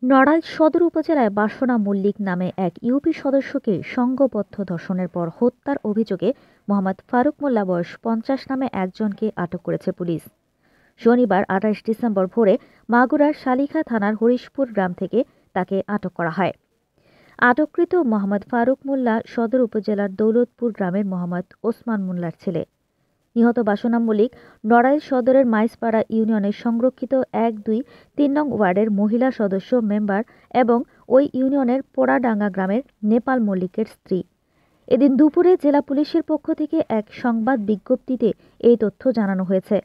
নড়াইল সদর উপজেলায় বাসনা মল্লিক নামে এক ইউপি সদস্যকে সংঘবদ্ধ ধর্ষণের পর হত্যার অভিযোগে মোহাম্মদ ফারুক মোল্লা বয়স ৫০ নামে একজনকে আটক করেছে পুলিশ। শনিবার ২৮ ডিসেম্বর ভোরে মাগুরার শালিখা থানার হরিশপুর গ্রাম থেকে তাকে আটক করা হয়। আটককৃত মোহাম্মদ ফারুক মোল্লা সদর উপজেলার দৌলতপুর গ্রামের মোহাম্মদ ওসমান মোল্লার ছেলে। নিহত বাসনা মল্লিক নড়াইল সদরের মাইজপাড়া ইউনিয়নের সংরক্ষিত ১-২-৩ নং ওয়ার্ডের মহিলা সদস্য মেম্বার এবং ওই ইউনিয়নের পোড়াডাঙ্গা গ্রামের নেপাল মল্লিকের স্ত্রী। এদিন দুপুরে জেলা পুলিশের পক্ষ থেকে এক সংবাদ বিজ্ঞপ্তিতে এই তথ্য জানানো হয়েছে।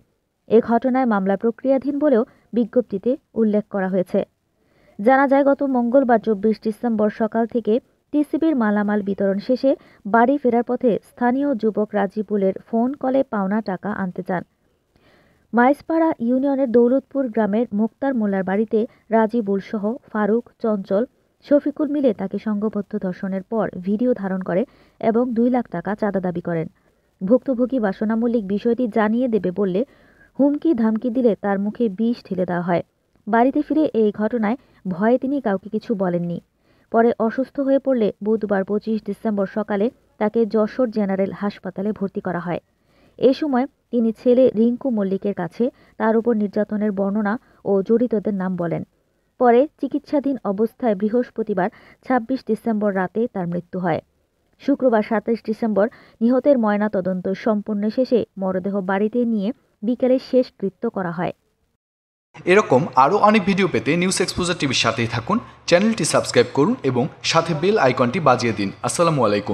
এ ঘটনায় মামলা প্রক্রিয়াধীন বলেও বিজ্ঞপ্তিতে উল্লেখ করা হয়েছে। জানা যায়, গত মঙ্গলবার ২৪ ডিসেম্বর সকাল থেকে টিসিবির মালামাল বিতরণ শেষে বাড়ি ফেরার পথে স্থানীয় যুবক রাজিবুলের ফোন কলে পাওনা টাকা আনতে যান। মাইজপাড়া ইউনিয়নের দৌলতপুর গ্রামের মুক্তার মোল্লার বাড়িতে রাজিবুল সহ ফারুক, চঞ্চল, শফিকুল মিলে তাকে সংঘবদ্ধ ধর্ষণের পর ভিডিও ধারণ করে এবং ২ লাখ টাকা চাঁদা দাবি করেন। ভুক্তভোগী বাসনা মল্লিক বিষয়টি জানিয়ে দেবে বললে হুমকি ধামকি দিলে তার মুখে বিষ ঢেলে দেওয়া হয়। বাড়িতে ফিরে এই ঘটনায় ভয়ে তিনি কাউকে কিছু বলেননি। পরে অসুস্থ হয়ে পড়লে বুধবার ২৫ ডিসেম্বর সকালে তাকে যশোর জেনারেল হাসপাতালে ভর্তি করা হয়। এ সময় তিনি ছেলে রিঙ্কু মল্লিকের কাছে তার উপর নির্যাতনের বর্ণনা ও জড়িতদের নাম বলেন। পরে চিকিৎসাধীন অবস্থায় বৃহস্পতিবার ২৬ ডিসেম্বর রাতে তার মৃত্যু হয়। শুক্রবার ২৭ ডিসেম্বর নিহতের ময়নাতদন্ত সম্পন্ন শেষে মরদেহ বাড়িতে নিয়ে বিকেলে শেষকৃত্য করা হয়। এরকম আরও অনেক ভিডিও পেতে নিউজ এক্সপোজার টিভির সাথেই থাকুন। চ্যানেলটি সাবস্ক্রাইব করুন এবং সাথে বেল আইকনটি বাজিয়ে দিন। আসসালামু আলাইকুম।